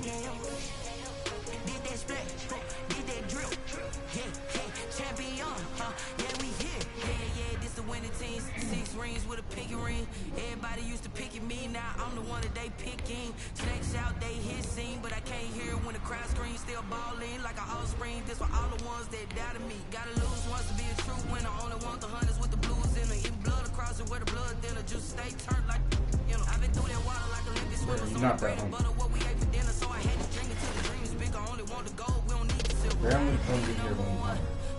Chanel. Did that split, did that drill. Yeah, champion, yeah, we here. Yeah, this the winning team. 6 rings with a pinky ring. Everybody used to pick at me, now I'm the one that they picking. Snakes out, they hit scene, but I can't hear when the crowd screams. Still balling like an offspring. This for all the ones that doubted me. Gotta lose once to be a true winner. Only want the hunters with the blues in it. Even blood across it where the blood thinner. Just stay turned like, you know. I've been through that water like Olympic swimmers. So Not that one. butter what we ate for dinner, so I had to drink it till the dream is big. I only want the gold, we don't need the silver.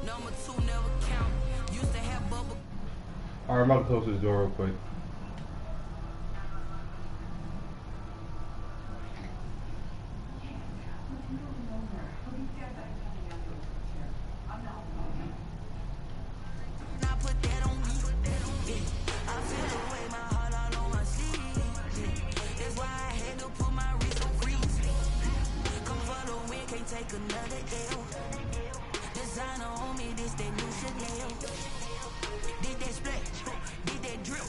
Number 2 never count. Used to have bubble. Alright, I'm about to close this door real quick. Take another L. Designer on me, this that new Chanel. Did that split, did that drill.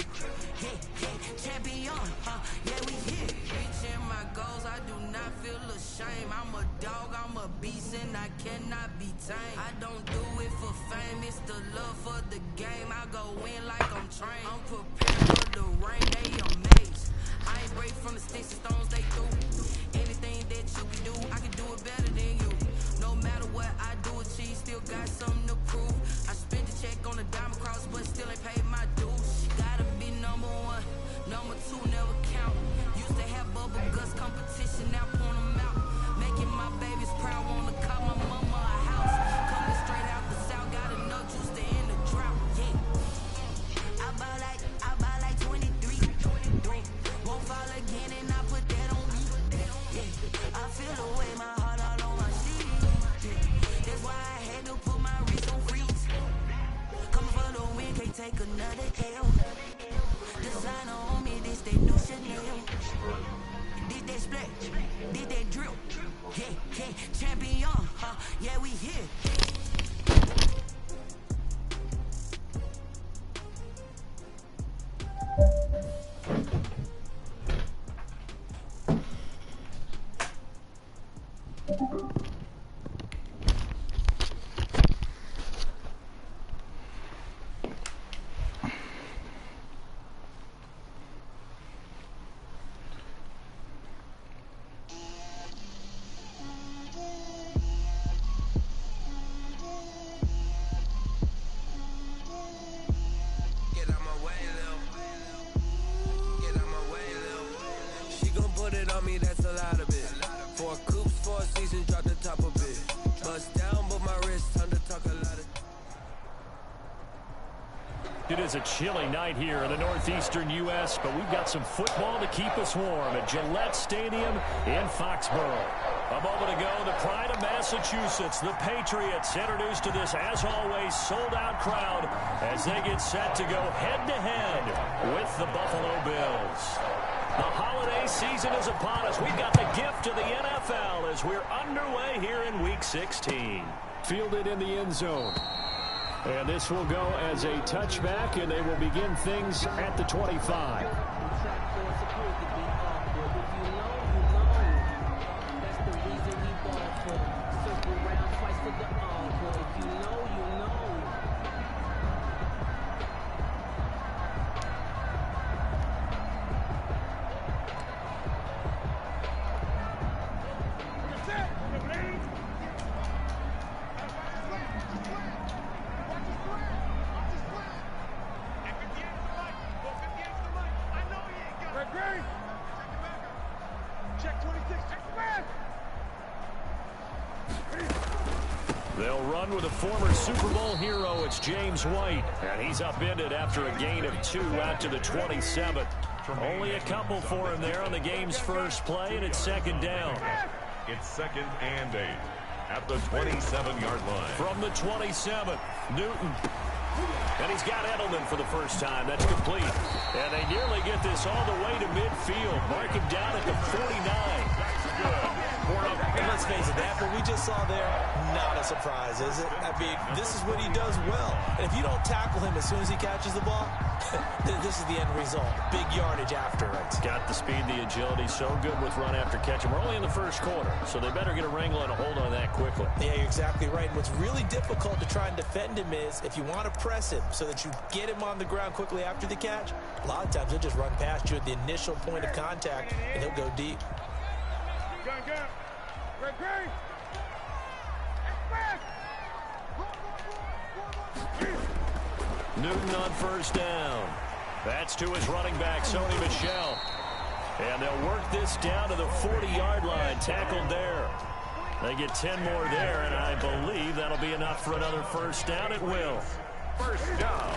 Yeah, champion, yeah, we here. Reaching my goals, I do not feel ashamed. I'm a dog, I'm a beast, and I cannot be tamed. I don't do it for fame, it's the love for the game. I go in like I'm trained. I'm prepared for the rain, they amazed. I ain't break from the sticks and stones they threw. Anything that you can do, I can do it better than you. No matter what I do, achieve, still got something to prove. I spent the check on the diamond cross, but still ain't paid my dues. Gotta be number 1, number 2 never count. Used to have bubble guts competition, now point them out. Making my babies proud, wanna call my mama a house. Coming straight out the south, got enough juice to end the drought. Yeah, I buy like 23. Won't fall again, and I put that on me. Yeah, I feel the way, my heart all on my sleeve. Yeah, that's why I had to put my wrist on freeze. Coming for the win, can't take another L. Designer on me, this that new Chanel. Did that split, did that drill. Yeah, champion, yeah, we here. It is a chilly night here in the northeastern U.S., but we've got some football to keep us warm at Gillette Stadium in Foxborough. A moment ago, the pride of Massachusetts, the Patriots, introduced to this, as always, sold-out crowd as they get set to go head-to-head with the Buffalo Bills. The holiday season is upon us. We've got the gift of the NFL as we're underway here in Week 16. Fielded in the end zone. And this will go as a touchback, and they will begin things at the 25. They'll run with a former Super Bowl hero. It's James White, and he's upended after a gain of 2 out to the 27th. Only a couple for him there on the game's first play, and it's second down. It's 2nd and 8 at the 27-yard line. From the 27th, Newton. And he's got Edelman for the first time. That's complete. And they nearly get this all the way to midfield. Mark him down at the 49. That's good. for him. And let's face it, that what we just saw there, not a surprise, is it? I mean, this is what he does well. And if you don't tackle him as soon as he catches the ball, this is the end result. Big yardage after it. Got the speed, the agility, so good with run after catch. And we're only in the first quarter, so they better get a wrangle and a hold on that quickly. Yeah, you're exactly right. And what's really difficult to try and defend him is if you want to press him so that you get him on the ground quickly after the catch, a lot of times he'll just run past you at the initial point of contact, and he'll go deep. Newton on first down. That's to his running back, Sony Michel. And they'll work this down to the 40-yard line. Tackled there. They get 10 more there, and I believe that'll be enough for another first down. It will. First down.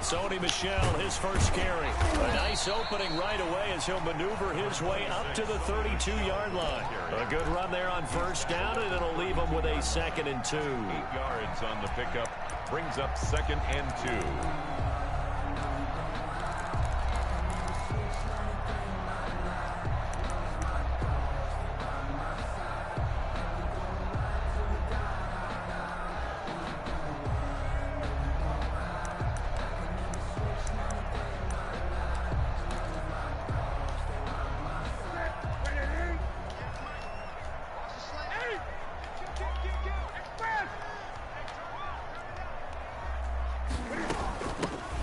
Sony Michel, his first carry. A nice opening right away as he'll maneuver his way up to the 32-yard line. A good run there on first down, and it'll leave him with a 2nd and 2. 8 yards on the pickup. Brings up 2nd and 2.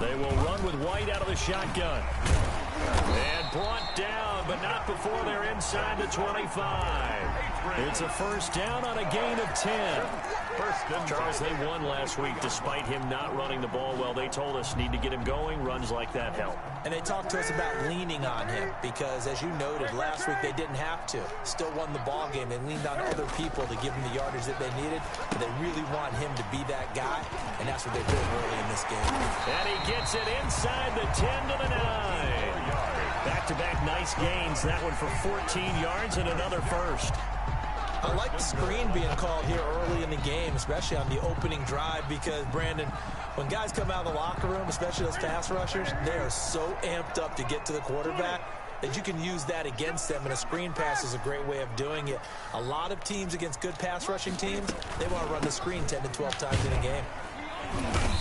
They will run with White out of the shotgun. And brought down, but not before they're inside the 25. It's a first down on a gain of 10. Charles, they won last week despite him not running the ball well. They told us need to get him going. Runs like that help. And they talked to us about leaning on him because, as you noted, last week they didn't have to. Still won the ball game. They leaned on other people to give them the yardage that they needed. But they really want him to be that guy, and that's what they're doing early in this game. And he gets it inside the 10 to the 9. Back-to-back nice gains. That one for 14 yards and another first. I like the screen being called here early in the game, especially on the opening drive, because, Brandon, when guys come out of the locker room, especially those pass rushers, they are so amped up to get to the quarterback that you can use that against them, and a screen pass is a great way of doing it. A lot of teams against good pass rushing teams, they want to run the screen 10 to 12 times in a game.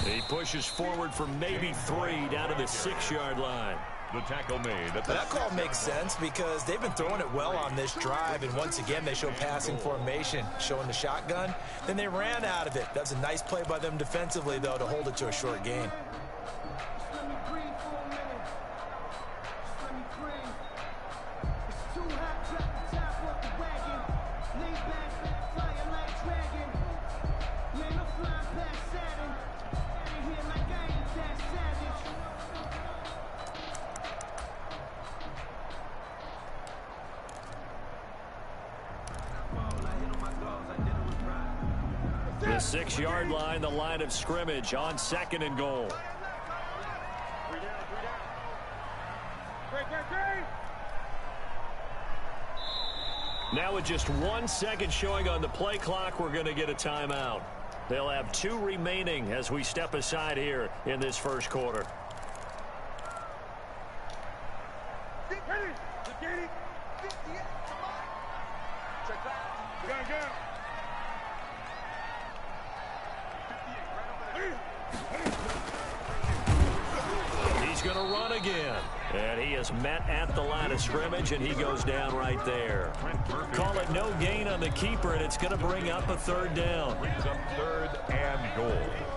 He pushes forward for maybe 3 down to the 6-yard line. The tackle made. That call makes sense because they've been throwing it well on this drive, and once again they show passing formation, showing the shotgun. Then they ran out of it. That's a nice play by them defensively, though, to hold it to a short gain. The 6-yard line, the line of scrimmage on 2nd and goal. Now with just 1 second showing on the play clock, we're going to get a timeout. They'll have 2 remaining as we step aside here in this first quarter. He's going to run again. And he is met at the line of scrimmage, and he goes down right there. Call it no gain on the keeper, and it's going to bring up a 3rd down. Brings up 3rd and goal.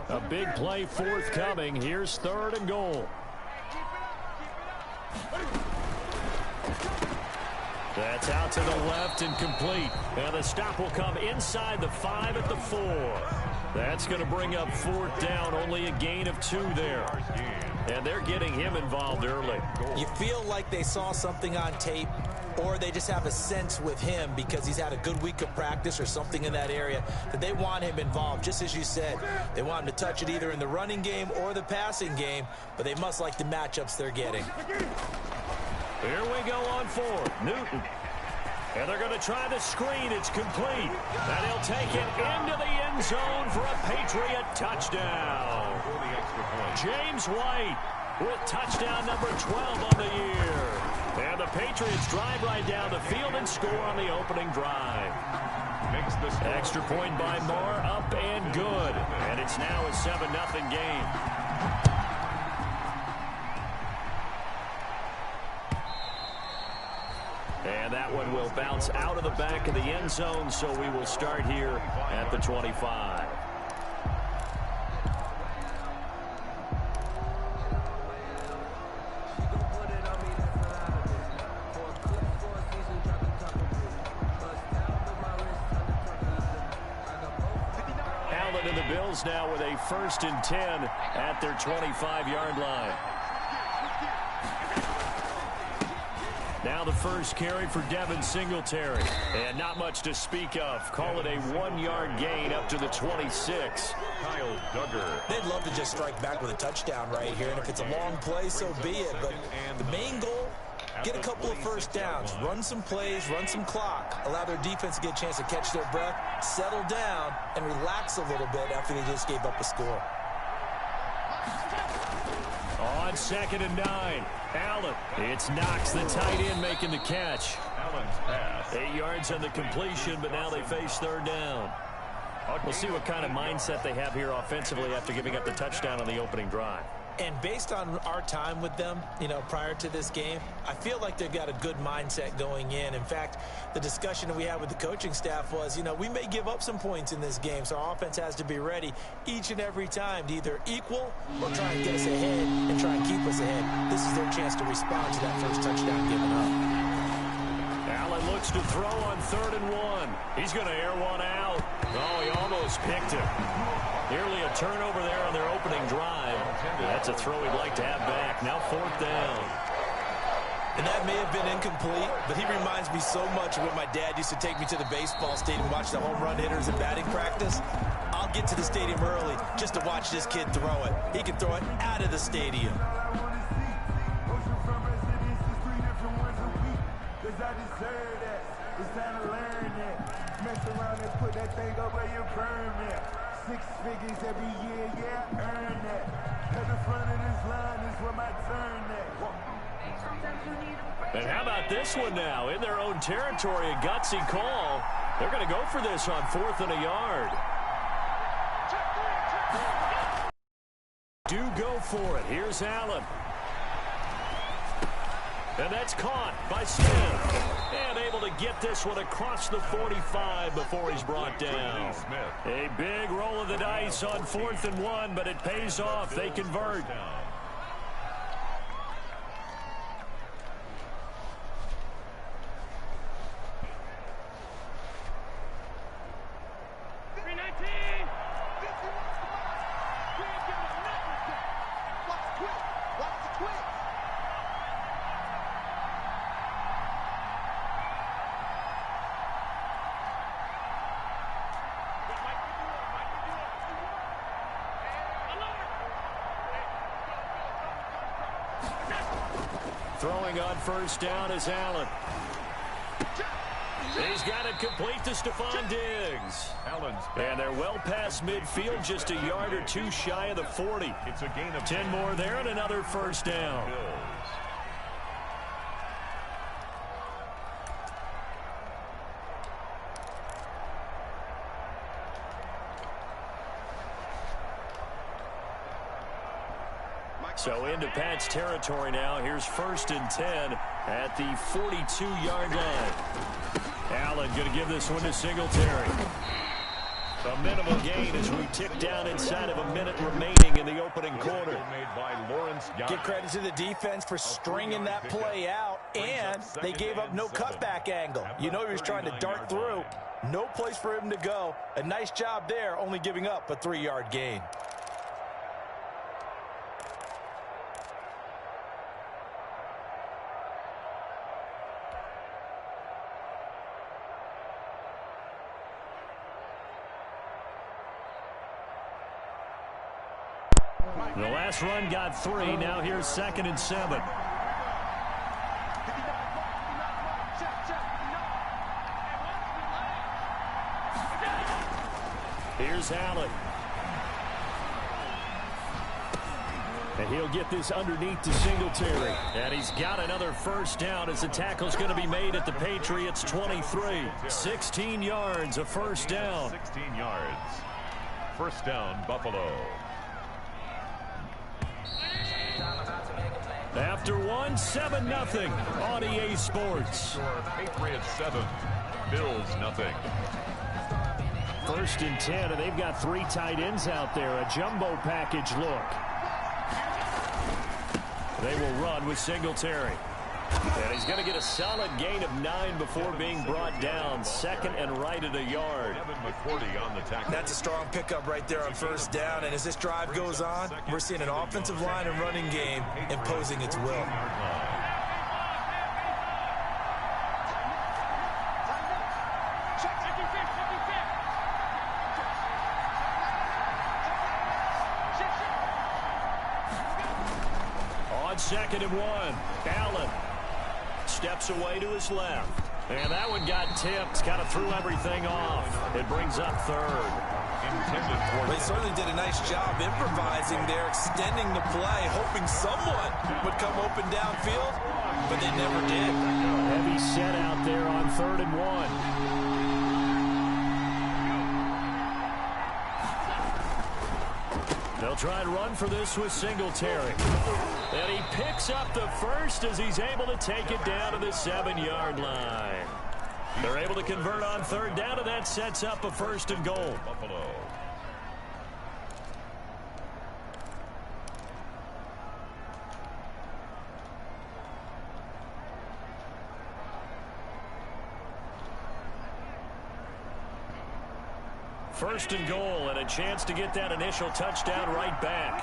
A big play forthcoming. Here's 3rd and goal. That's out to the left and complete. And the stop will come inside the 5 at the 4. That's going to bring up 4th down. Only a gain of 2 there. And they're getting him involved early. You feel like they saw something on tape or they just have a sense with him because he's had a good week of practice or something in that area that they want him involved. Just as you said, they want him to touch it either in the running game or the passing game, but they must like the matchups they're getting. Here we go on fourth. Newton. And they're going to try the screen. It's complete. And he'll take it into the end zone for a Patriot touchdown. James White with touchdown number 12 on the year. And the Patriots drive right down the field and score on the opening drive. Extra point by Moore, up and good. And it's now a 7-0 game. And that one will bounce out of the back of the end zone, so we will start here at the 25. Allen and the Bills now with a 1st and 10 at their 25-yard line. Now the first carry for Devin Singletary. And not much to speak of. Call it a 1-yard gain up to the 26. Kyle Duggar. They'd love to just strike back with a touchdown right here. And if it's a long play, so be it. But the main goal, get a couple of first downs. Run some plays, run some clock. Allow their defense to get a chance to catch their breath, settle down, and relax a little bit after they just gave up a score. On 2nd and 9. Allen. It's Knox, the tight end, making the catch. Allen's pass. 8 yards on the completion, but now they face 3rd down. We'll see what kind of mindset they have here offensively after giving up the touchdown on the opening drive. And based on our time with them, prior to this game, I feel like they've got a good mindset going in. In fact, the discussion that we had with the coaching staff was, we may give up some points in this game, so our offense has to be ready each and every time to either equal or try and get us ahead and try and keep us ahead. This is their chance to respond to that first touchdown given up. Allen looks to throw on 3rd and 1. He's going to air one out. Oh, he almost picked it. Nearly a turnover there on their opening drive. That's a throw he'd like to have back. Now 4th down. And that may have been incomplete, but he reminds me so much of when my dad used to take me to the baseball stadium and watch the home run hitters in batting practice. I'll get to the stadium early just to watch this kid throw it. He can throw it out of the stadium. It's time to learn that. Mess around and put that thing up where you permit. 6 figures every year, yeah, earn that. At the front of this line is where my turn at. And how about this one now? In their own territory, a gutsy call. They're going to go for this on 4th and a yard. Do go for it. Here's Allen. And that's caught by Smith. And able to get this one across the 45 before he's brought down. A big roll of the dice on 4th and 1, but it pays off. They convert. Throwing on 1st down is Allen. He's got it complete to Stephon Diggs. And they're well past midfield, just a yard or 2 shy of the 40. It's a gain of 10 more there and another 1st down. So into Pat's territory now. Here's 1st and 10 at the 42-yard line. Allen going to give this one to Singletary. A minimal gain as we tick down inside of a minute remaining in the opening quarter. Give credit to the defense for stringing that play out, and they gave up no cutback angle. You know he was trying to dart through. No place for him to go. A nice job there, only giving up a 3-yard gain. The last run got 3. Now here's 2nd and 7. Here's Allen. And he'll get this underneath to Singletary. And he's got another first down as the tackle's going to be made at the Patriots 23. 16 yards, a first down. 16 yards. First down, Buffalo. After 1, 7-0 on EA Sports. Patriots 7, Bills nothing. 1st and 10, and they've got 3 tight ends out there. A jumbo package look. They will run with Singletary. And he's going to get a solid gain of 9 before being brought down. 2nd and right at a yard. That's a strong pickup right there on first down. And as this drive goes on, we're seeing an offensive line and running game imposing its will. On 2nd and 1, Allen steps away to his left. And that one got tipped, kind of threw everything off. It brings up 3rd. They certainly did a nice job improvising there, extending the play, hoping someone would come open downfield, but they never did. Heavy set out there on 3rd and 1. They'll try and run for this with Singletary. And he picks up the first as he's able to take it down to the 7-yard line. They're able to convert on 3rd down, and that sets up a 1st and goal. Buffalo. First and goal, and a chance to get that initial touchdown right back.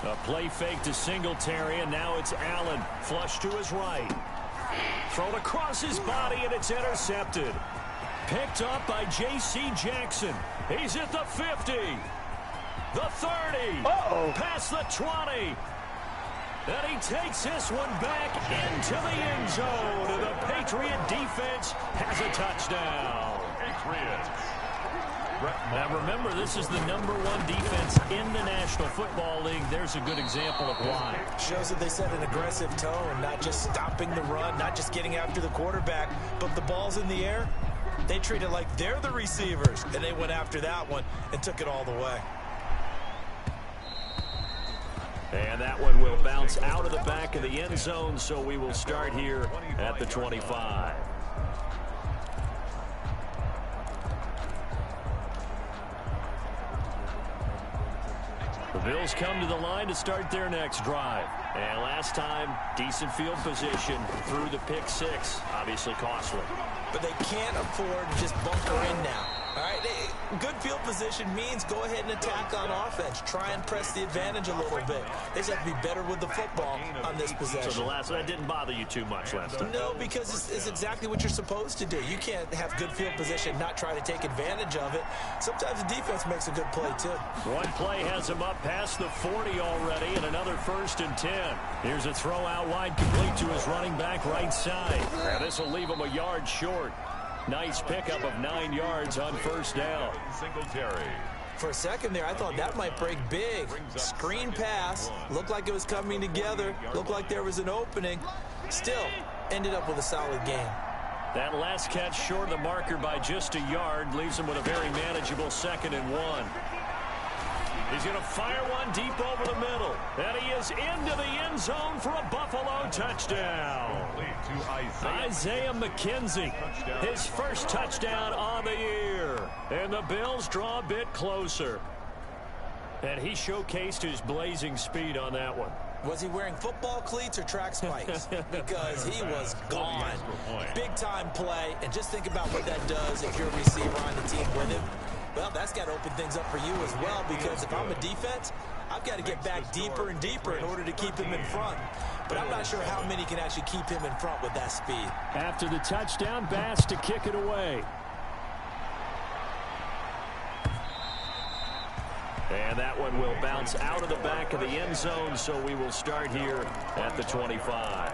A play fake to Singletary, and now it's Allen. Flush to his right. Thrown across his body, and it's intercepted. Picked up by J.C. Jackson. He's at the 50. The 30. Past the 20. And he takes this one back into the end zone. And the Patriot defense has a touchdown. Patriots. Now remember, this is the #1 defense in the National Football League. There's a good example of why. Shows that they set an aggressive tone, not just stopping the run, not just getting after the quarterback, but the ball's in the air. They treat it like they're the receivers, and they went after that one and took it all the way. And that one will bounce out of the back of the end zone, so we will start here at the 25. The Bills come to the line to start their next drive. And last time, decent field position through the pick 6. Obviously costly. But they can't afford to just bunker in now. All right, good field position means go ahead and attack on offense. Try and press the advantage a little bit. They just have to be better with the football on this possession. So that didn't bother you too much last time? No, because it's exactly what you're supposed to do. You can't have good field position, not try to take advantage of it. Sometimes the defense makes a good play, too. One play has him up past the 40 already, and another 1st and 10. Here's a throw out wide, complete to his running back right side. And this will leave him a yard short. Nice pickup of 9 yards on first down. Singletary. For a second there, I thought that might break big. Screen pass. Looked like it was coming together. Looked like there was an opening. Still, ended up with a solid game. That last catch short of the marker by just a yard leaves him with a very manageable 2nd and 1. He's going to fire one deep over the middle. And he is into the end zone for a Buffalo touchdown. Isaiah McKenzie, his first touchdown on the year. And the Bills draw a bit closer. And he showcased his blazing speed on that one. Was he wearing football cleats or track spikes? Because he was gone. Big-time play. And just think about what that does if you're a receiver on the team with him. Well, that's got to open things up for you as well, because if I'm a defense, I've got to get back deeper and deeper in order to keep him in front. But I'm not sure how many can actually keep him in front with that speed. After the touchdown, Bass to kick it away. And that one will bounce out of the back of the end zone, so we will start here at the 25.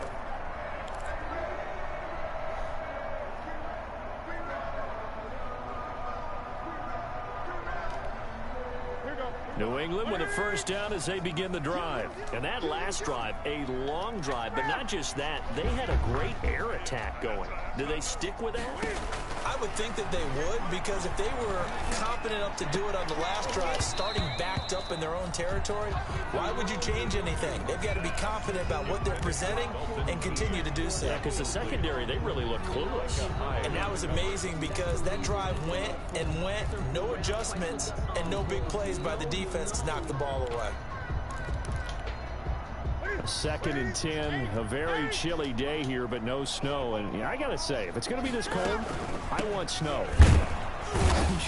New England with a first down as they begin the drive. And that last drive, a long drive, but not just that, they had a great air attack going. Do they stick with that? I would think that they would, because if they were confident enough to do it on the last drive, starting backed up in their own territory, why would you change anything? They've got to be confident about what they're presenting and continue to do so. Yeah, because the secondary, they really look clueless. And that was amazing, because that drive went and went, no adjustments and no big plays by the defense to knock the ball away. 2nd and 10, a very chilly day here, but no snow. And I got to say, if it's going to be this cold, I want snow.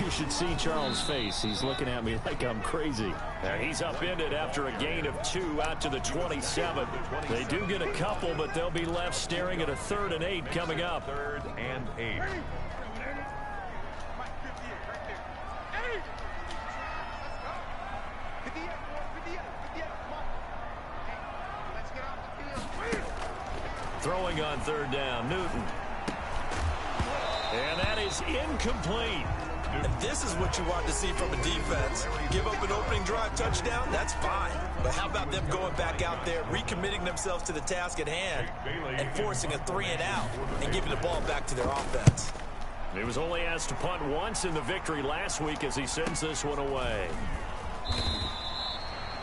You should see Charles' face. He's looking at me like I'm crazy. And he's upended after a gain of 2 out to the 27. They do get a couple, but they'll be left staring at a 3rd and 8 coming up. 3rd and 8. Throwing on 3rd down, Newton. And that is incomplete. And this is what you want to see from a defense. Give up an opening drive touchdown, that's fine. But how about them going back out there, recommitting themselves to the task at hand, and forcing a 3 and out, and giving the ball back to their offense. He was only asked to punt once in the victory last week as he sends this one away.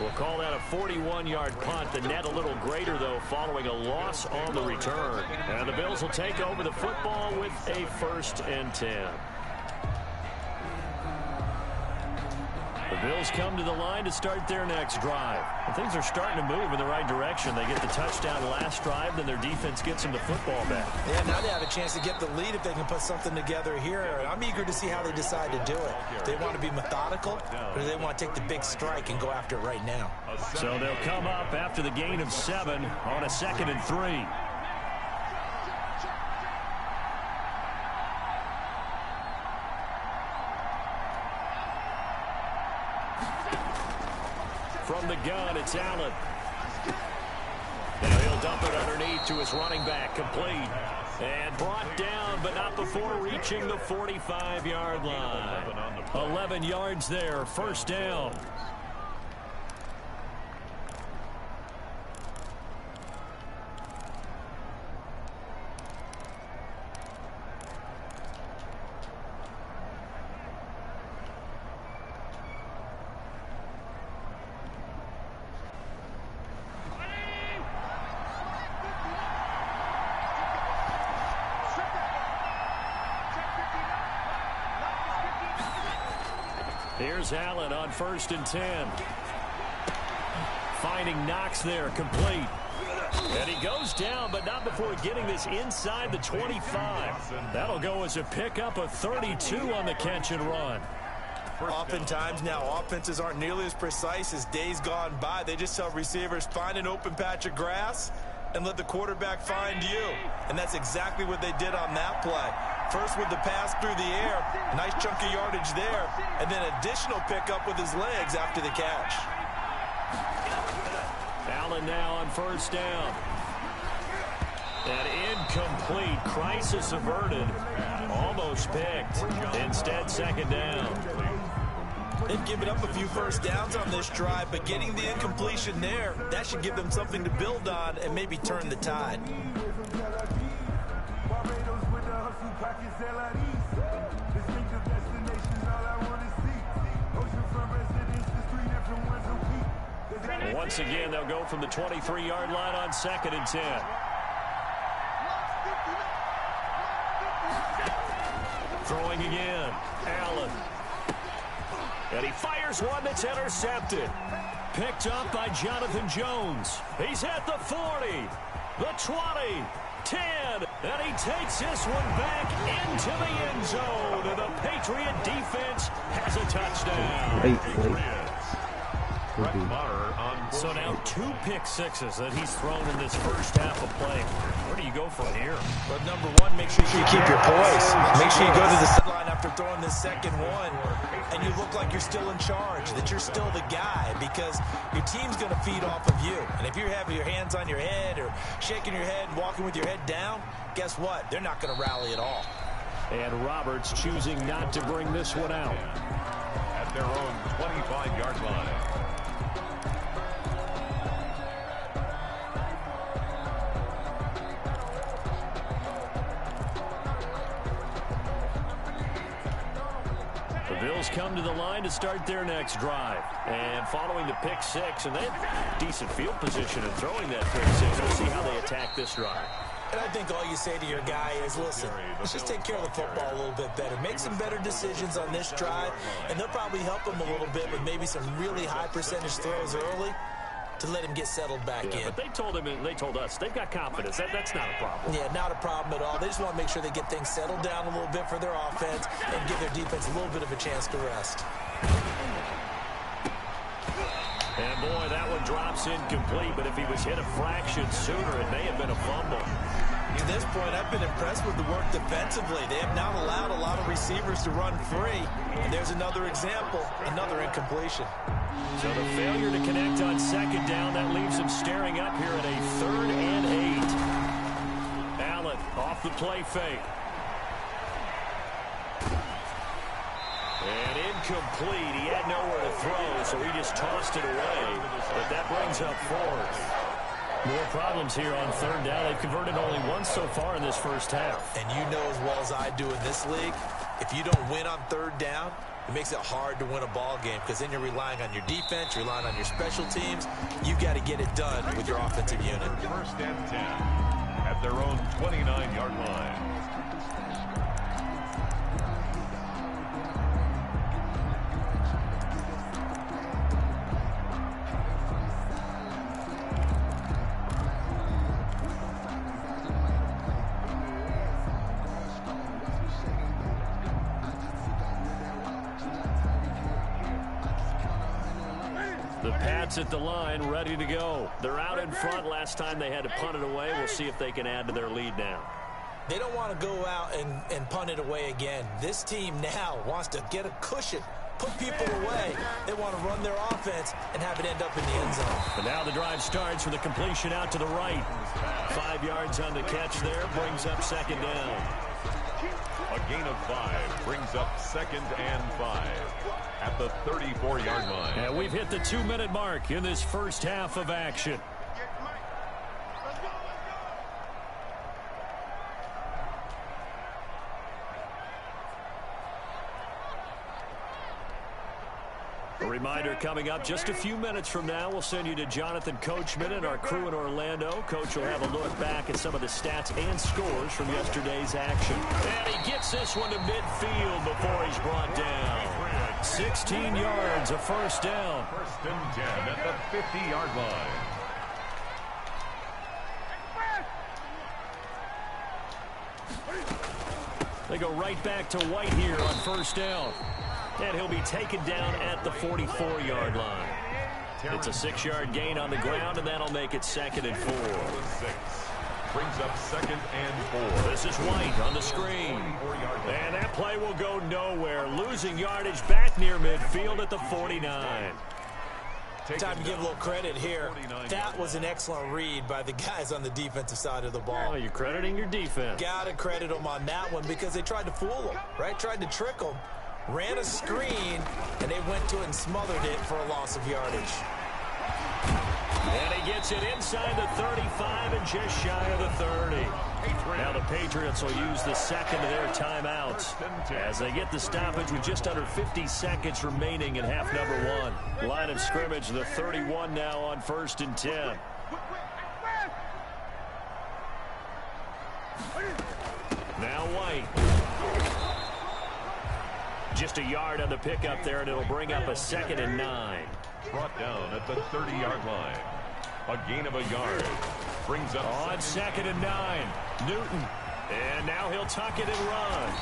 We'll call that a 41-yard punt. The net a little greater, though, following a loss on the return. And the Bills will take over the football with a 1st and 10. The Bills come to the line to start their next drive. And things are starting to move in the right direction. They get the touchdown last drive, then their defense gets them the football back. Yeah, now they have a chance to get the lead if they can put something together here. I'm eager to see how they decide to do it. Do they want to be methodical, or do they want to take the big strike and go after it right now? So they'll come up after the gain of 7 on a 2nd and 3. From the gun, it's Allen. Now he'll dump it underneath to his running back, complete. And brought down, but not before reaching the 45-yard line. 11 yards there, 1st down. Here's Allen on 1st and 10. Finding Knox there, complete. And he goes down, but not before getting this inside the 25. That'll go as a pickup of 32 on the catch and run. Oftentimes now, offenses aren't nearly as precise as days gone by. They just tell receivers, find an open patch of grass and let the quarterback find you. And that's exactly what they did on that play. First with the pass through the air, nice chunk of yardage there, and then additional pickup with his legs after the catch. Allen now on 1st down. An incomplete, crisis averted, almost picked. Instead, 2nd down. They've given up a few first downs on this drive, but getting the incompletion there, that should give them something to build on and maybe turn the tide. Once again, they'll go from the 23-yard line on 2nd and 10. Throwing again, Allen. And he fires one that's intercepted. Picked up by Jonathan Jones. He's at the 40, the 20, 10. And he takes this one back into the end zone. And the Patriot defense has a touchdown. So now 2 pick sixes that he's thrown in this first half of play. Where do you go from here? But number one, make sure you keep your poise. Make sure you go to the sideline after throwing this second one, and you look like you're still in charge, that you're still the guy, because your team's going to feed off of you. And if you're having your hands on your head or shaking your head and walking with your head down, guess what? They're not going to rally at all. And Roberts choosing not to bring this one out. At their own 25-yard line. The Bills come to the line to start their next drive. And following the pick six, and they have decent field position in throwing that pick six. We'll see how they attack this drive. And I think all you say to your guy is, listen, let's just take care of the football a little bit better. Make some better decisions on this drive, and they'll probably help him a little bit with maybe some really high percentage throws early to let him get settled back in. But they told him, and they told us, they've got confidence. That's not a problem. Yeah, not a problem at all. They just want to make sure they get things settled down a little bit for their offense and give their defense a little bit of a chance to rest. And boy, that one drops incomplete, but if he was hit a fraction sooner, it may have been a fumble. To this point, I've been impressed with the work defensively. They have not allowed a lot of receivers to run free. And there's another example, another incompletion. So the failure to connect on second down, that leaves him staring up here at a 3rd and 8. Allen off the play fake. And incomplete. He had nowhere to throw, so he just tossed it away. But that brings up 4th. More problems here on 3rd down. They've converted only once so far in this first half. And you know as well as I do in this league, if you don't win on 3rd down, it makes it hard to win a ball game because then you're relying on your defense, you're relying on your special teams. You got to get it done with your offensive unit. 1st and 10 at their own 29-yard line. The Pats at the line, ready to go. They're out in front. Last time they had to punt it away. We'll see if they can add to their lead now. They don't want to go out and punt it away again. This team now wants to get a cushion, put people away. They want to run their offense and have it end up in the end zone. But now the drive starts with a completion out to the right. 5 yards on the catch there, brings up 2nd down. A gain of 5 brings up 2nd and 5 at the 34-yard line. And we've hit the 2-minute mark in this first half of action. A reminder coming up just a few minutes from now, we'll send you to Jonathan Coachman and our crew in Orlando. Coach will have a look back at some of the stats and scores from yesterday's action. And he gets this one to midfield before he's brought down. 16 yards, a 1st down. 1st and 10 at the 50-yard line. They go right back to White here on 1st down. And he'll be taken down at the 44-yard line. It's a 6-yard gain on the ground, and that'll make it 2nd and 4. 6 brings up 2nd and 4. This is White on the screen. And that play will go nowhere. Losing yardage back near midfield at the 49. Time to give a little credit here. That was an excellent read by the guys on the defensive side of the ball. Oh, you're crediting your defense. Got to credit them on that one because they tried to fool them, right? Tried to trick them. Ran a screen, and they went to it and smothered it for a loss of yardage. And he gets it inside the 35 and just shy of the 30. Now the Patriots will use the 2nd of their timeouts as they get the stoppage with just under 50 seconds remaining in half number 1. Line of scrimmage, the 31 now on 1st and 10. Now White. Just a yard on the pickup there, and it'll bring up a 2nd and 9. Brought down at the 30-yard line. A gain of a yard. brings up on 2nd and 9. Newton. And now he'll tuck it and run.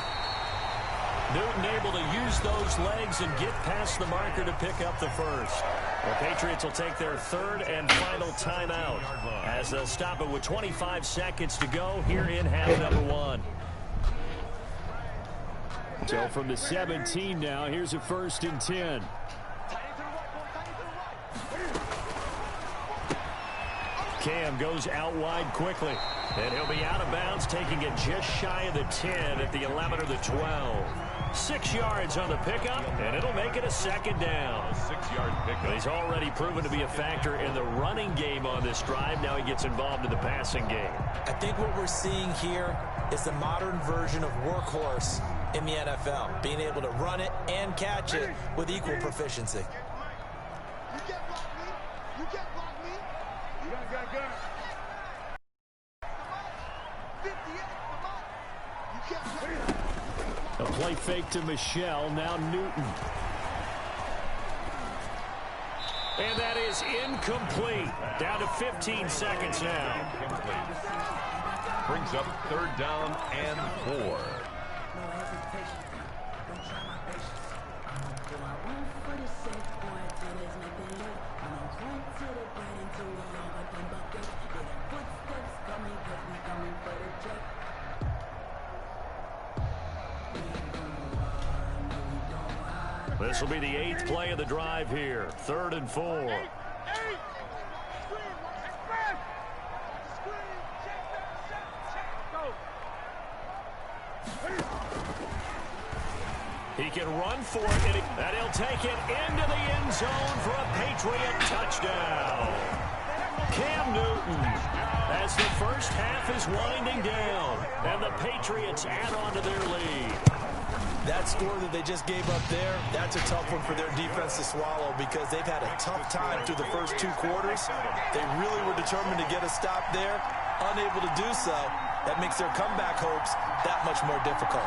Newton able to use those legs and get past the marker to pick up the first. The Patriots will take their 3rd and final timeout as they'll stop it with 25 seconds to go here in half number 1. So from the 17 now, here's a 1st and 10. Cam goes out wide quickly. And he'll be out of bounds, taking it just shy of the 10 at the 11 or the 12. 6 yards on the pickup, and it'll make it a 2nd down. A 6-yard pickup. But he's already proven to be a factor in the running game on this drive. Now he gets involved in the passing game. I think what we're seeing here is the modern version of workhorse in the NFL, being able to run it and catch it with equal proficiency. You can't block me. You can't block me. Gun. A play fake to Michelle, now Newton. And that is incomplete. Down to 15 seconds now. Brings up 3rd down and 4. This will be the 8th play of the drive here. 3rd and 4. He can run for it, and he'll take it into the end zone for a Patriot touchdown. Cam Newton, as the first half is winding down, and the Patriots add on to their lead. That score that they just gave up there, that's a tough one for their defense to swallow because they've had a tough time through the first 2 quarters. They really were determined to get a stop there, unable to do so. That makes their comeback hopes that much more difficult.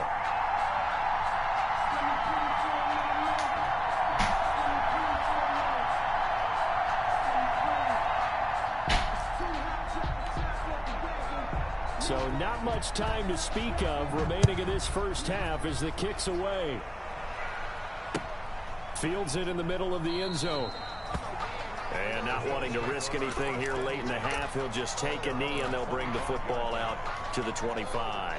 So not much time to speak of remaining in this first half as the kick's away. Fields it in the middle of the end zone. And not wanting to risk anything here late in the half, he'll just take a knee and they'll bring the football out to the 25.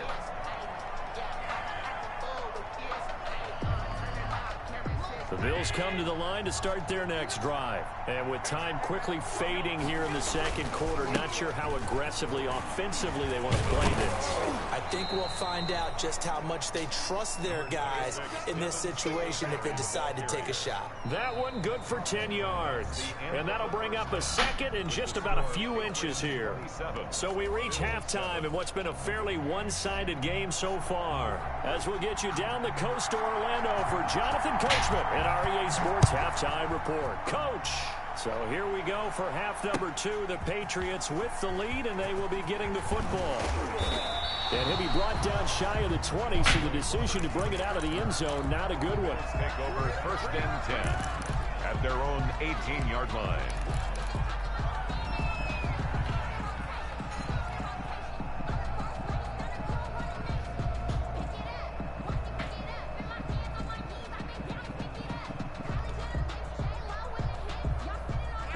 The Bills come to the line to start their next drive. And with time quickly fading here in the 2nd quarter, not sure how aggressively, offensively they want to play this. I think we'll find out just how much they trust their guys in this situation if they decide to take a shot. That one good for 10 yards. And that'll bring up a 2nd and just about a few inches here. So we reach halftime in what's been a fairly one-sided game so far. As we'll get you down the coast to Orlando for Jonathan Coachman and our EA Sports Halftime Report. Coach. So here we go for half number 2. The Patriots with the lead, and they will be getting the football. And he'll be brought down shy of the 20, so the decision to bring it out of the end zone, not a good one. Take over 1st and 10 at their own 18-yard line.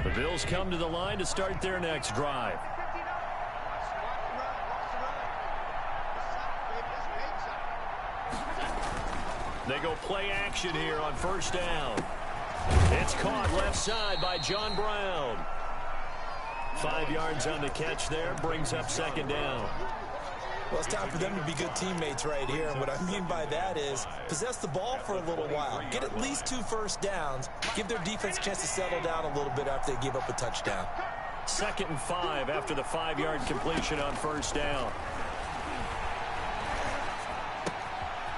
The Bills come to the line to start their next drive. They go play action here on 1st down. It's caught left side by John Brown. 5 yards on the catch there, brings up 2nd down. Well, it's time for them to be good teammates right here. And what I mean by that is possess the ball for a little while. Get at least 2 first downs. Give their defense a chance to settle down a little bit after they give up a touchdown. 2nd and 5 after the 5-yard completion on 1st down.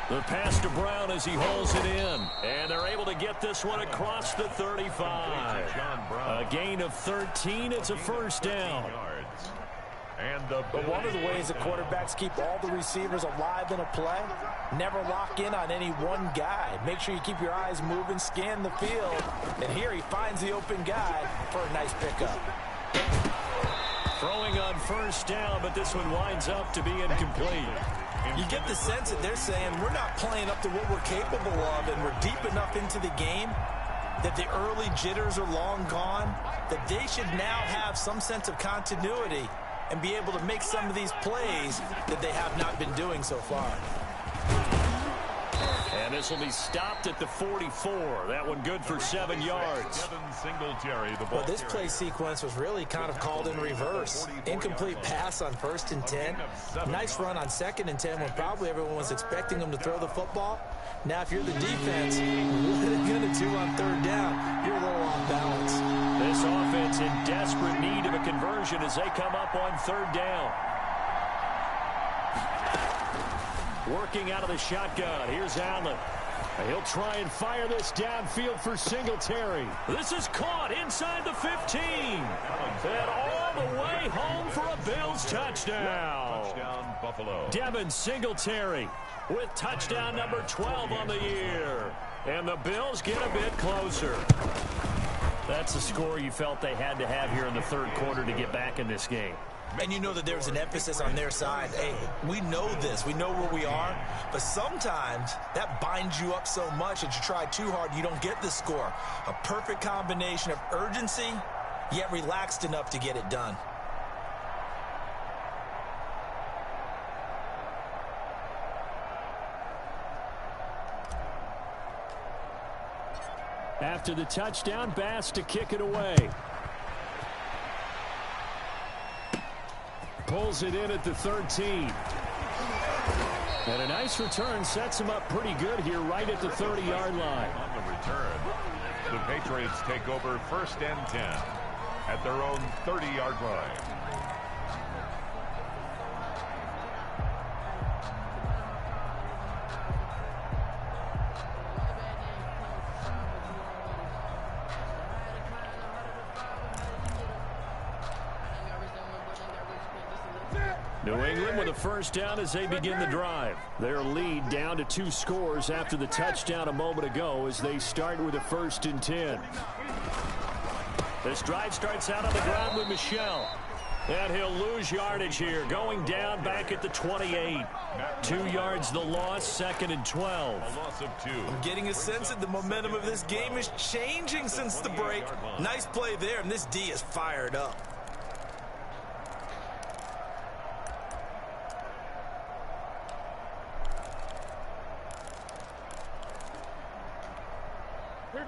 The pass to Brown as he hauls it in. And they're able to get this one across the 35. A gain of 13. It's a 1st down. But one of the ways that quarterbacks keep all the receivers alive in a play, never lock in on any one guy. Make sure you keep your eyes moving, scan the field. And here he finds the open guy for a nice pickup. Throwing on first down, but this one winds up to be incomplete. You get the sense that they're saying we're not playing up to what we're capable of, and we're deep enough into the game that the early jitters are long gone, that they should now have some sense of continuity and be able to make some of these plays that they have not been doing so far. And this will be stopped at the 44. That one good for 7 yards. Well, this play sequence was really kind of called in reverse. Incomplete pass on 1st and 10. Nice run on 2nd and 10 when probably everyone was expecting them to throw the football. Now, if you're the defense, what are they going to do on 3rd down? You're a little off balance. This offense in desperate need of a conversion as they come up on 3rd down. Working out of the shotgun. Here's Allen. He'll try and fire this downfield for Singletary. This is caught inside the 15. And all the way home for a Bills touchdown. Touchdown, Buffalo. Devin Singletary with touchdown number 12 on the year. And the Bills get a bit closer. That's the score you felt they had to have here in the 3rd quarter to get back in this game. And you know that there's an emphasis on their side. Hey, we know this. We know where we are. But sometimes that binds you up so much that you try too hard, you don't get the score. A perfect combination of urgency, yet relaxed enough to get it done. After the touchdown, Bass to kick it away. Pulls it in at the 13. And a nice return sets him up pretty good here right at the 30-yard line. On the return, the Patriots take over 1st and 10 at their own 30-yard line. New England with a first down as they begin the drive. Their lead down to 2 scores after the touchdown a moment ago as they start with a 1st and 10. This drive starts out on the ground with Michel. And he'll lose yardage here, going down back at the 28. 2 yards the loss, 2nd and 12. A loss of 2. I'm getting a sense that the momentum of this game is changing since the break. Nice play there, and this D is fired up.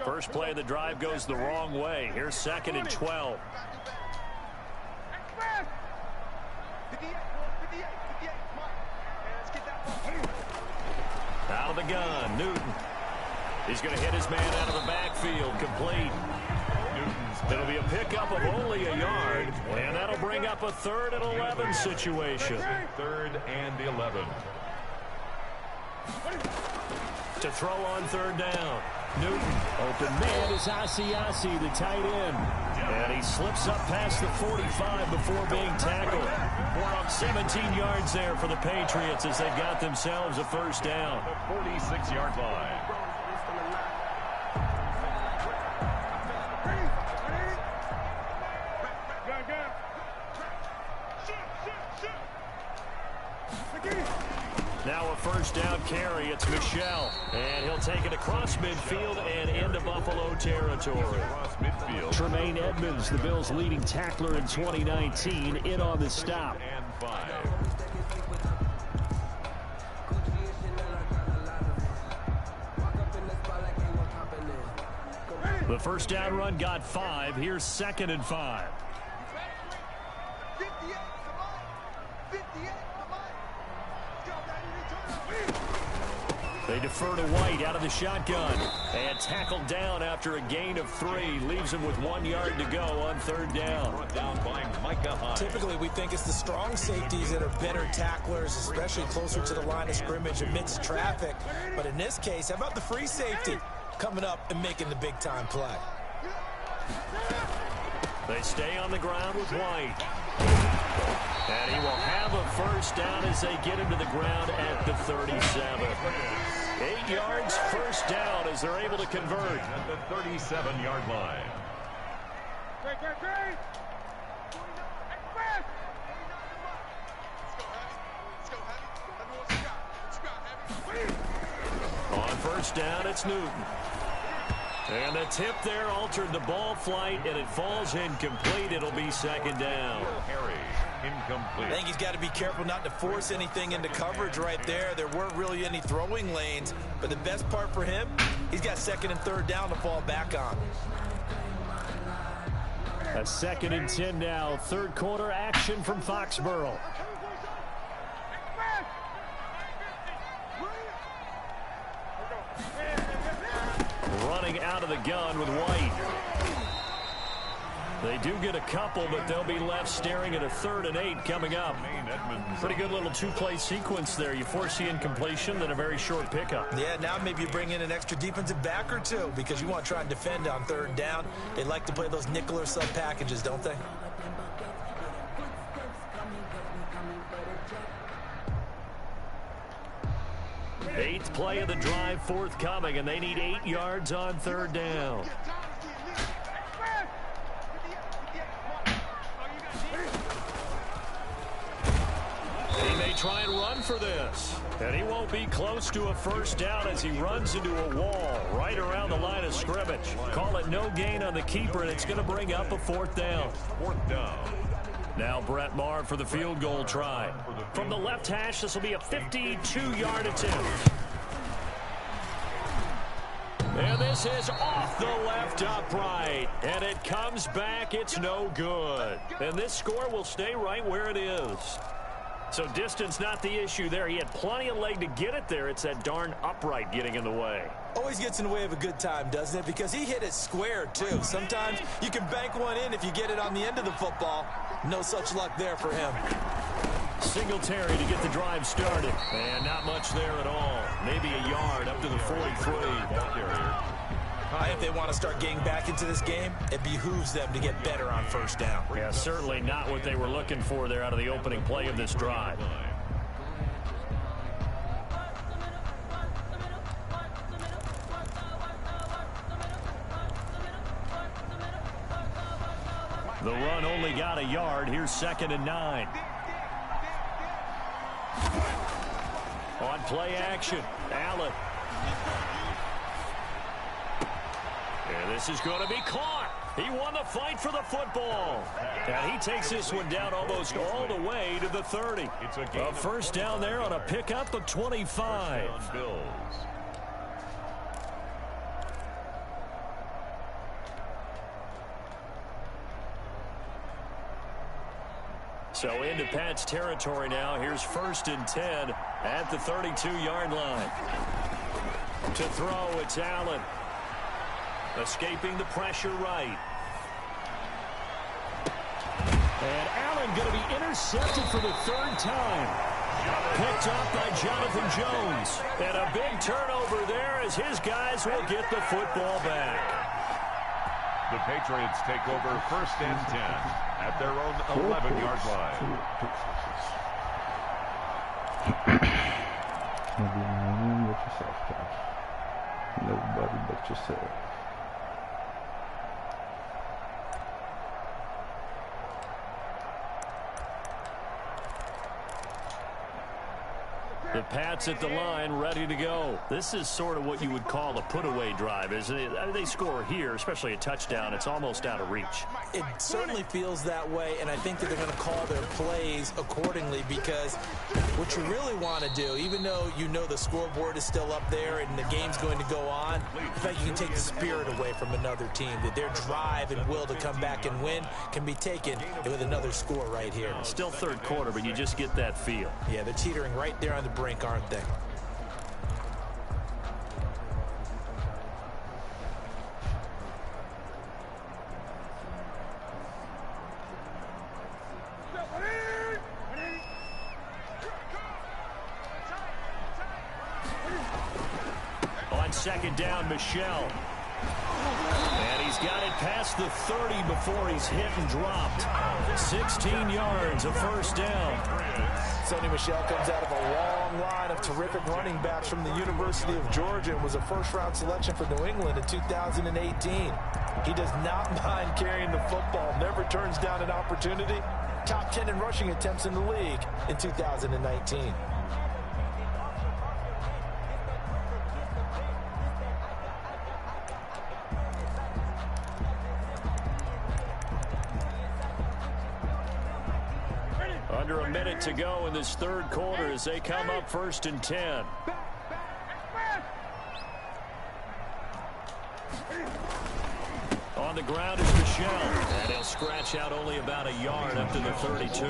First play of the drive goes the wrong way. Here's 2nd and 12. Out of the gun, Newton. He's going to hit his man out of the backfield, complete. It'll be a pickup of only a yard, and that'll bring up a 3rd and 11 situation. 3rd and 11. To throw on 3rd down. Newton, open man is Asiasi, the tight end. And he slips up past the 45 before being tackled. 17 yards there for the Patriots as they've got themselves a 1st down. The 46-yard line. Now a 1st down carry. It's Michel. And he'll take it across midfield and into Buffalo territory. Across midfield. Tremaine Edmonds, the Bills' leading tackler in 2019, in on the stop. And 5. The 1st down run got 5. Here's 2nd and 5. They defer to White out of the shotgun. And tackled down after a gain of 3. Leaves him with 1 yard to go on 3rd down. Brought down by Micah Hyde. Typically, we think it's the strong safeties that are better tacklers, especially closer to the line of scrimmage amidst traffic. But in this case, how about the free safety coming up and making the big-time play? They stay on the ground with White. And he will have a 1st down as they get him to the ground at the 37. 8 yards, 1st down as they're able to convert. At the 37-yard line. first down. It's Newton. And the tip there altered the ball flight, and it falls incomplete. It'll be second down. Harry, incomplete. I think he's got to be careful not to force anything into coverage right there. There weren't really any throwing lanes, but the best part for him, he's got second and third down to fall back on. A 2nd and 10 now. Third quarter action from Foxborough. Running out of the gun with White. They do get a couple, but they'll be left staring at a 3rd and 8 coming up. Pretty good little two-play sequence there. You force the incompletion, then a very short pickup. Yeah, now maybe you bring in an extra defensive back or two because you want to try and defend on 3rd down. They like to play those nickel or sub packages, don't they? Eighth play of the drive forthcoming, and they need 8 yards on 3rd down. He may try and run for this, and he won't be close to a first down as he runs into a wall right around the line of scrimmage. Call it no gain on the keeper, and it's going to bring up a 4th down. 4th down. Now Brett Maher for the field goal try. From the left hash, this will be a 52-yard attempt. And this is off the left upright. And it comes back. It's no good. And this score will stay right where it is. So distance not the issue there. He had plenty of leg to get it there. It's that darn upright getting in the way. Always gets in the way of a good time, doesn't it? Because he hit it square, too. Sometimes you can bank one in if you get it on the end of the football. No such luck there for him. Singletary to get the drive started. And not much there at all. Maybe a yard up to the 43. If they want to start getting back into this game, it behooves them to get better on first down. Yeah, certainly not what they were looking for there out of the opening play of this drive. The run only got a yard. Here's 2nd and 9. On play action, Allen. And this is going to be caught. He won the fight for the football. And he takes this one down almost all the way to the 30. It's a first down there on a pickup of 25. Bills. So into Pat's territory now. Here's 1st and 10 at the 32-yard line. To throw, it's Allen. Escaping the pressure right. And Allen going to be intercepted for the 3rd time. Picked up by Jonathan Jones. And a big turnover there as his guys will get the football back. The Patriots take over 1st and 10 at their own 11-yard line. Nobody but yourself. The Pats at the line, ready to go. This is sort of what you would call a put-away drive, isn't it? I mean, they score here, especially a touchdown. It's almost out of reach. It certainly feels that way, and I think that they're going to call their plays accordingly because what you really want to do, even though you know the scoreboard is still up there and the game's going to go on, in fact, you can take the spirit away from another team, that their drive and will to come back and win can be taken with another score right here. Still 3rd quarter, but you just get that feel. Yeah, they're teetering right there on the brink, aren't they? On 2nd down, Michelle. And he's got it past the 30 before he's hit and dropped. 16 yards, a first down. Sonny Michel comes out of a long line of terrific running backs from the University of Georgia and was a first-round selection for New England in 2018. He does not mind carrying the football, never turns down an opportunity. Top 10 in rushing attempts in the league in 2019. Under a minute to go in this third quarter as they come up 1st and 10. On the ground is Michelle. And he'll scratch out only about a yard up to the 32.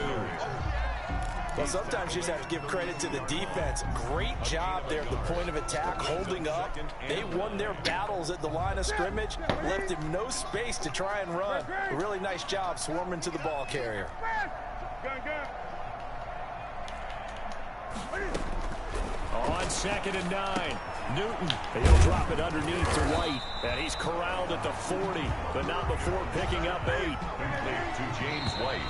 Well, sometimes you just have to give credit to the defense. Great job there at the point of attack, holding up. They won their battles at the line of scrimmage, left him no space to try and run. A really nice job swarming to the ball carrier. On 2nd and 9. Newton, he'll drop it underneath to White. And he's corralled at the 40, but not before picking up 8. To James White.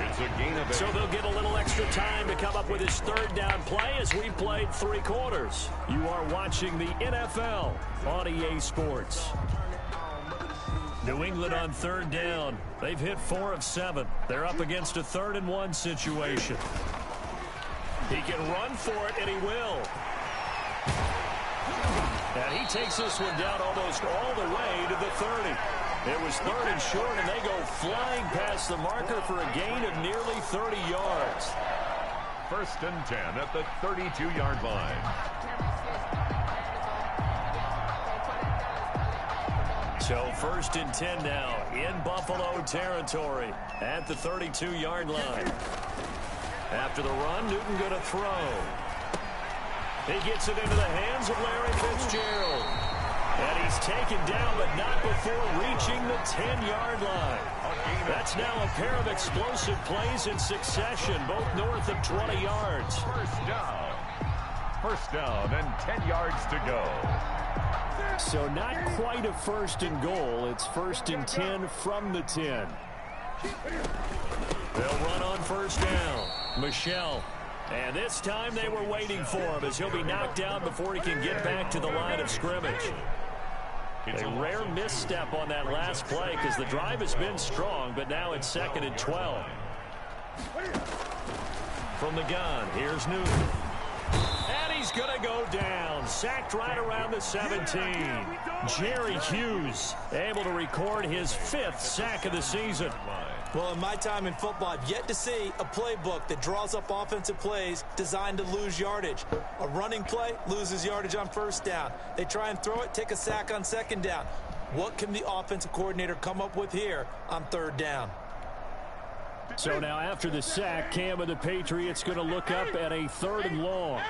It's a gain of 8. So they'll get a little extra time to come up with his third down play as we've played 3 quarters. You are watching the NFL on EA Sports. New England on 3rd down. They've hit 4 of 7. They're up against a 3rd and 1 situation. He can run for it, and he will. And he takes this one down almost all the way to the 30. It was 3rd and short, and they go flying past the marker for a gain of nearly 30 yards. 1st and 10 at the 32-yard line. So 1st and 10 now in Buffalo territory at the 32-yard line. After the run, Newton going to throw. He gets it into the hands of Larry Fitzgerald. And he's taken down, but not before reaching the 10-yard line. That's now a pair of explosive plays in succession, both north of 20 yards. First down and 10 yards to go. So not quite a 1st and goal. It's 1st and 10 from the 10. They'll run on 1st down. Michelle. And this time they were waiting for him as he'll be knocked down before he can get back to the line of scrimmage. A rare misstep on that last play because the drive has been strong, but now it's 2nd and 12. From the gun, here's Newton. And he's going to go down. Sacked right around the 17. Jerry Hughes able to record his 5th sack of the season. Well, in my time in football, I've yet to see a playbook that draws up offensive plays designed to lose yardage. A running play loses yardage on 1st down. They try and throw it, take a sack on 2nd down. What can the offensive coordinator come up with here on 3rd down? So now after the sack, Cam of the Patriots going to look up at a 3rd and long.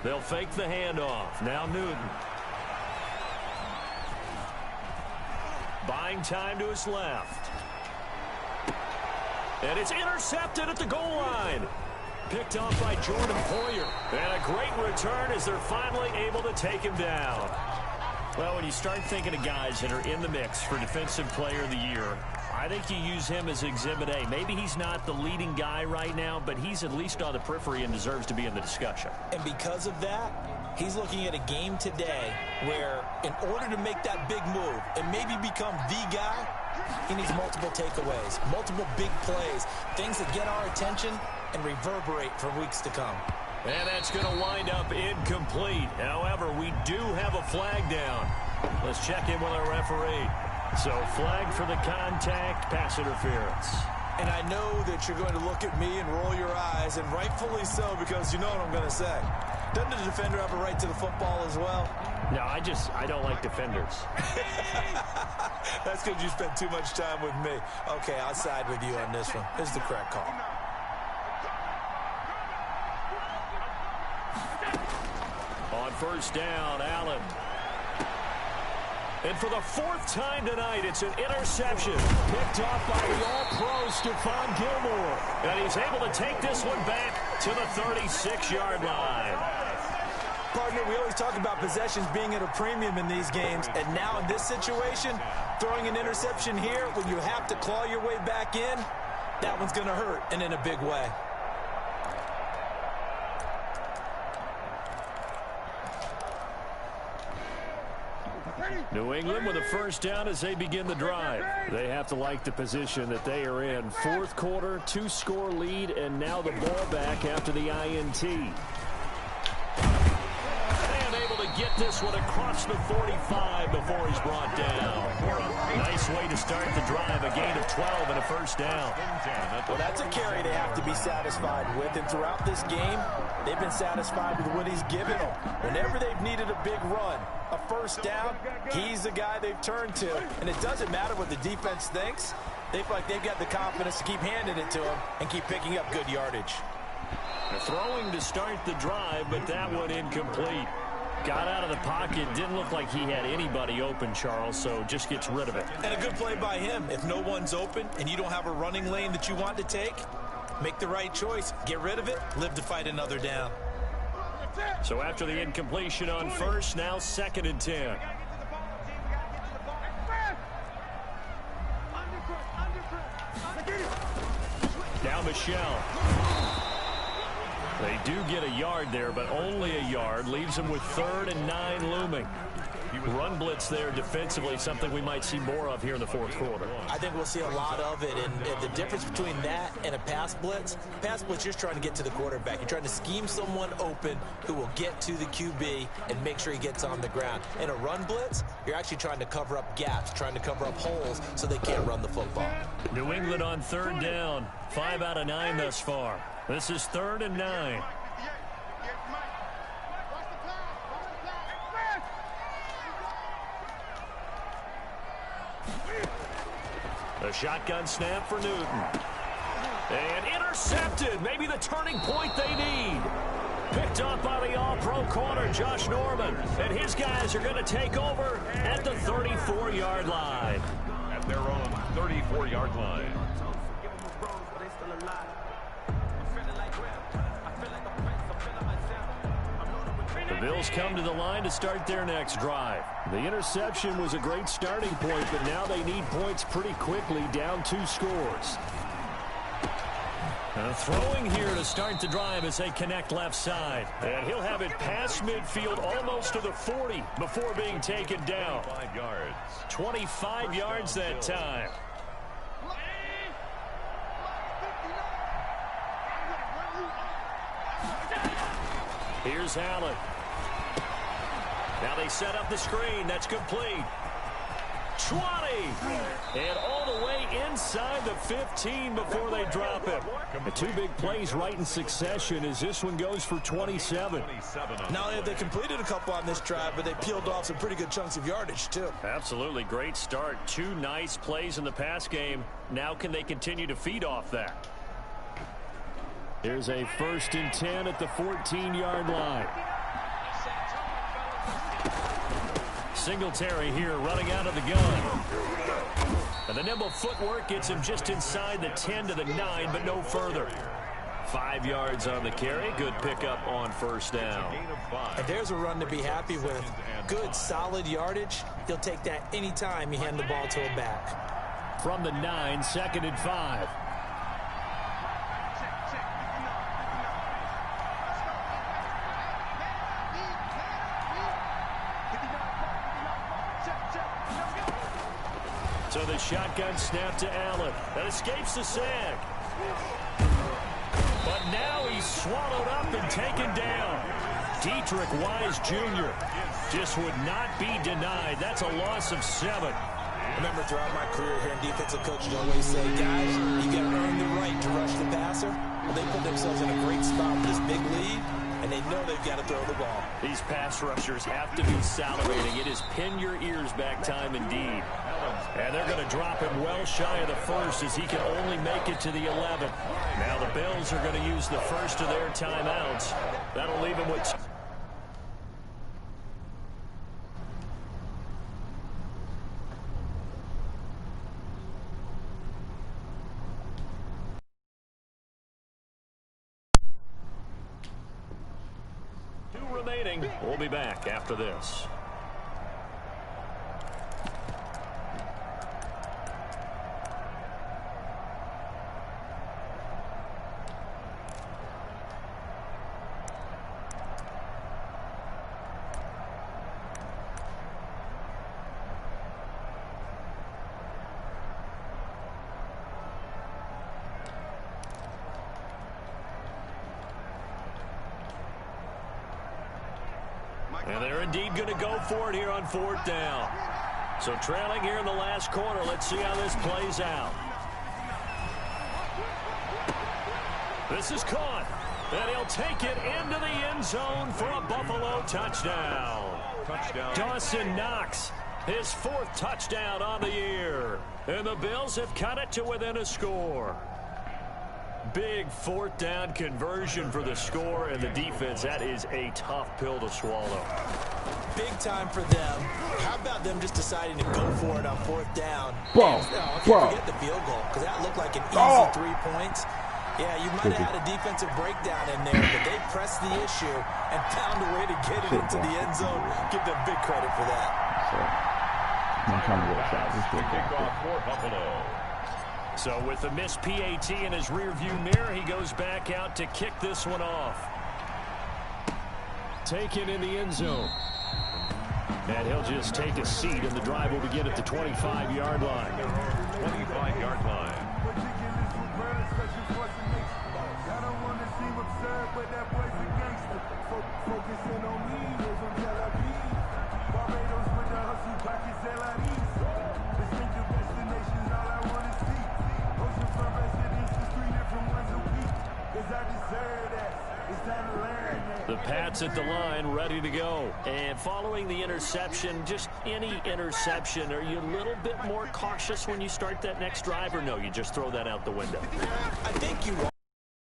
They'll fake the handoff. Now Newton. Buying time to his left. And it's intercepted at the goal line. Picked off by Jordan Poyer. And a great return as they're finally able to take him down. Well, when you start thinking of guys that are in the mix for Defensive Player of the Year, I think you use him as Exhibit A. Maybe he's not the leading guy right now, but he's at least on the periphery and deserves to be in the discussion. And because of that, he's looking at a game today where in order to make that big move and maybe become the guy, he needs multiple takeaways, multiple big plays, things that get our attention and reverberate for weeks to come. And that's going to wind up incomplete. However, we do have a flag down. Let's check in with our referee. So flag for the contact, pass interference. And I know that you're going to look at me and roll your eyes, and rightfully so, because you know what I'm going to say. Doesn't the defender have a right to the football as well? No, I don't like defenders. That's because you spent too much time with me. Okay, I'll side with you on this one. This is the correct call. On 1st down, Allen. And for the 4th time tonight, it's an interception. Picked off by the All-Pro Stephon Gilmore. And he's able to take this one back to the 36-yard line. Partner, we always talk about possessions being at a premium in these games. And now in this situation, throwing an interception here when you have to claw your way back in, that one's going to hurt, and in a big way. New England with a 1st down as they begin the drive. They have to like the position that they are in. 4th quarter, 2-score lead, and now the ball back after the INT. And able to get get this one across the 45 before he's brought down. Nice way to start the drive, a gain of 12 and a first down. Well, that's a carry they have to be satisfied with, and throughout this game, they've been satisfied with what he's given them. Whenever they've needed a big run, a first down, he's the guy they've turned to, and it doesn't matter what the defense thinks. They feel like they've got the confidence to keep handing it to him and keep picking up good yardage. Throwing to start the drive, but that one incomplete. Got out of the pocket. Didn't look like he had anybody open, Charles, so just gets rid of it. And a good play by him. If no one's open and you don't have a running lane that you want to take, make the right choice. Get rid of it. Live to fight another down. So after the incompletion on first, now 2nd and 10. Now Michelle. They do get a yard there, but only a yard. Leaves them with 3rd and 9 looming. Run blitz there defensively, something we might see more of here in the 4th quarter. I think we'll see a lot of it, and the difference between that and a pass blitz, you're just trying to get to the quarterback. You're trying to scheme someone open who will get to the QB and make sure he gets on the ground. In a run blitz, you're actually trying to cover up gaps, trying to cover up holes so they can't run the football. New England on 3rd down, 5 out of 9 thus far. This is 3rd and 9. A shotgun snap for Newton. And intercepted. Maybe the turning point they need. Picked up by the all-pro corner, Josh Norman. And his guys are going to take over at the 34-yard line. At their own 34-yard line. The Bills come to the line to start their next drive. The interception was a great starting point, but now they need points pretty quickly, down 2 scores. Throwing here to start the drive as they connect left side. And he'll have it past midfield almost to the 40 before being taken down. 5 yards. 25 yards that time. Here's Allen. Now they set up the screen. That's complete. 20. And all the way inside the 15 before they drop it. The 2 big plays right in succession as this one goes for 27. Not only have they completed a couple on this drive, but they peeled off some pretty good chunks of yardage, too. Absolutely. Great start. 2 nice plays in the pass game. Now can they continue to feed off that? Here's a 1st and 10 at the 14-yard line. Singletary here running out of the gun. And the nimble footwork gets him just inside the 10 to the 9, but no further. 5 yards on the carry. Good pickup on first down. And there's a run to be happy with. Good, solid yardage. He'll take that anytime you hand the ball to a back. From the 9, 2nd and 5. So the shotgun snap to Allen. That escapes the sack. But now he's swallowed up and taken down. Dietrich Wise Jr. just would not be denied. That's a loss of 7. Remember, throughout my career here in defensive coaching, I always say, guys, you got to earn the right to rush the passer. Well, they put themselves in a great spot with this big lead, and they know they've got to throw the ball. These pass rushers have to be salivating. It is pin your ears back time indeed. And they're going to drop him well shy of the 1st as he can only make it to the 11. Now the Bills are going to use the first of their timeouts. That'll leave him with... remaining. We'll be back after this. And they're indeed going to go for it here on 4th down. So trailing here in the last quarter. Let's see how this plays out. This is caught. And he'll take it into the end zone for a Buffalo touchdown. Dawson Knox, his 4th touchdown on the year. And the Bills have cut it to within a score. Big 4th down conversion for the score, and the defense, that is a tough pill to swallow. Big time for them. How about them just deciding to go for it on 4th down? Forget the field goal, because that looked like an easy 3 points. Yeah, you might have had a defensive breakdown in there, but they pressed the issue and found a way to get it into the end zone. Give them big credit for that. So with the missed PAT in his rearview mirror, he goes back out to kick this one off. Taken in the end zone. And he'll just take a seat, and the drive will begin at the 25-yard line. 25-yard line. But that boy's a gangster. Focusing on me, here's on Tel Aviv. Barbados with the hustle, pockets LIDs. Distinctive destinations, all I want to see. Oceanfront residences, 3 different ones a week. Cause I deserve that. It's time to learn that. The Pats at the line, ready to go. And following the interception, just any interception, are you a little bit more cautious when you start that next drive, or no, you just throw that out the window? I think you are.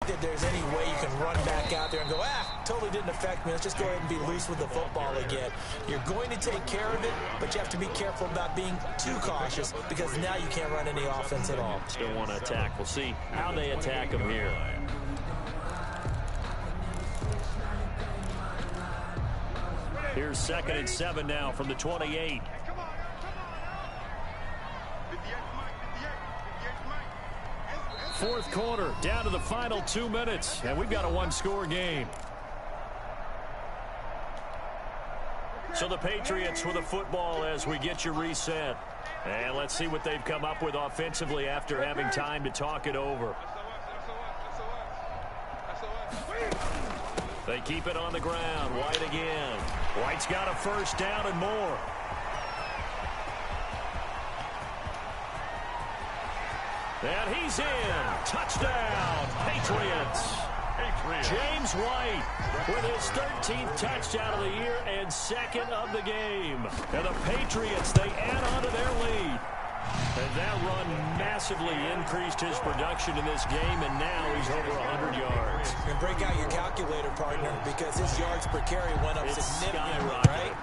That there's any way you can run back out there and go, totally didn't affect me. Let's just go ahead and be loose with the football again. You're going to take care of it, but you have to be careful about being too cautious because now you can't run any offense at all. Still want to attack. We'll see how they attack them here. Here's 2nd and 7 now from the 28. Fourth quarter, down to the final 2 minutes, and we've got a 1-score game. So the Patriots with a football as we get you reset. And let's see what they've come up with offensively after having time to talk it over. They keep it on the ground. White again. White's got a 1st down and more. And he's in. Touchdown, Patriots. James White with his 13th touchdown of the year and 2nd of the game. And the Patriots, they add on to their lead. And that run massively increased his production in this game, and now he's over 100 yards. And break out your calculator, partner, because his yards per carry went up significantly, right?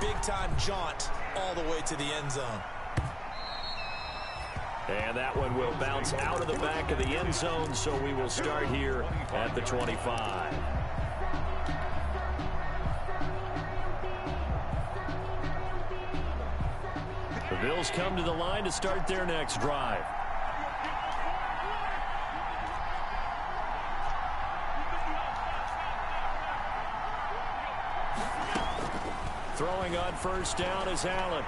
Big-time jaunt all the way to the end zone. And that one will bounce out of the back of the end zone, so we will start here at the 25. The Bills come to the line to start their next drive. Throwing on 1st down is Allen.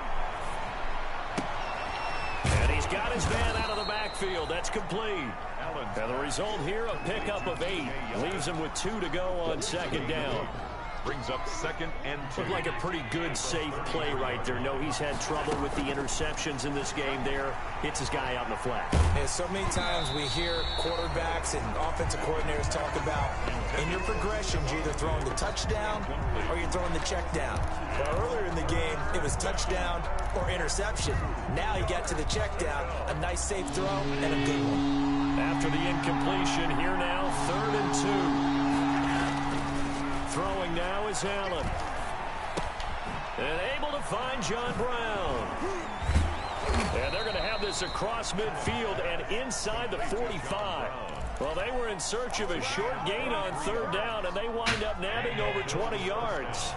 And he's got his man out of the backfield. That's complete. And the result here, a pickup of 8. Leaves him with 2 to go on 2nd down. Brings up 2nd and 2. Looked like a pretty good, safe play right there. No, he's had trouble with the interceptions in this game there. Hits his guy out in the flat. Yeah, so many times we hear quarterbacks and offensive coordinators talk about in your progressions, you're either throwing the touchdown or you're throwing the check down. Well, earlier in the game, it was touchdown or interception. Now he got to the check down, a nice safe throw, and a good one. After the incompletion, here now, 3rd and 2. Throwing now is Allen. And able to find John Brown. And they're going to have this across midfield and inside the 45. Well, they were in search of a short gain on 3rd down, and they wind up nabbing over 20 yards.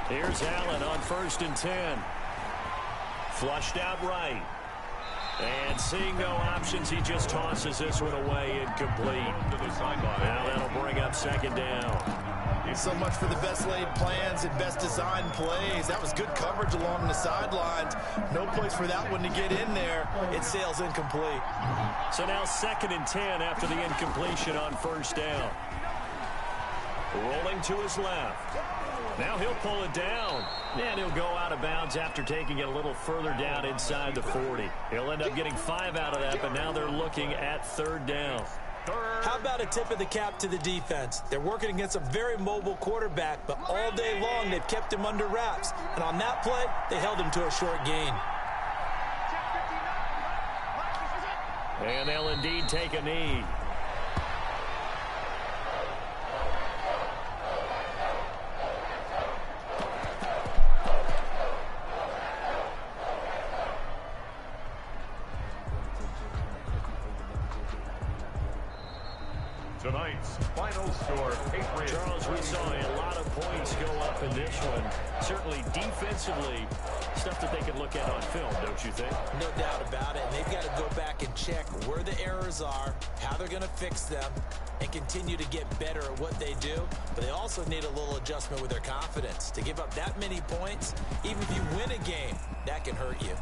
Here's Allen on 1st and 10. Flushed out right. And seeing no options, he just tosses this one away, incomplete. Now that'll bring up 2nd down. So much for the best laid plans and best designed plays. That was good coverage along the sidelines. No place for that one to get in there. It sails incomplete. So now 2nd and 10 after the incompletion on 1st down. Rolling to his left. Now he'll pull it down. And he'll go out of bounds after taking it a little further down inside the 40. He'll end up getting 5 out of that, but now they're looking at 3rd down. How about a tip of the cap to the defense? They're working against a very mobile quarterback, but all day long they've kept him under wraps. And on that play, they held him to a short gain. And they'll indeed take a knee. Tonight's final score, Patriots. Charles, we saw a lot of points go up in this one. Certainly defensively, stuff that they can look at on film, don't you think? No doubt about it. And they've got to go back and check where the errors are, how they're going to fix them, and continue to get better at what they do. But they also need a little adjustment with their confidence. To give up that many points, even if you win a game, that can hurt you.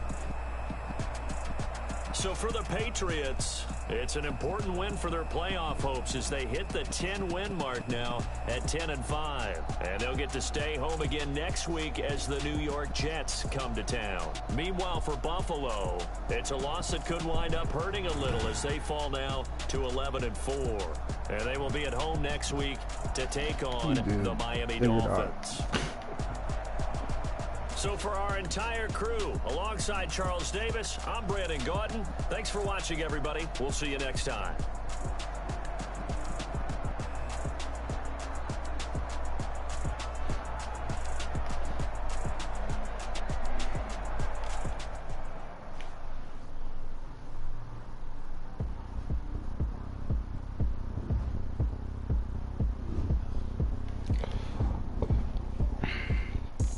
So for the Patriots, it's an important win for their playoff hopes as they hit the 10-win mark now at 10-5. And they'll get to stay home again next week as the New York Jets come to town. Meanwhile, for Buffalo, it's a loss that could wind up hurting a little as they fall now to 11-4. And they will be at home next week to take on the Miami Dolphins. So for our entire crew, alongside Charles Davis, I'm Brandon Gordon. Thanks for watching, everybody. We'll see you next time.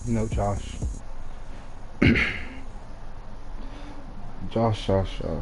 No, Josh. Josh.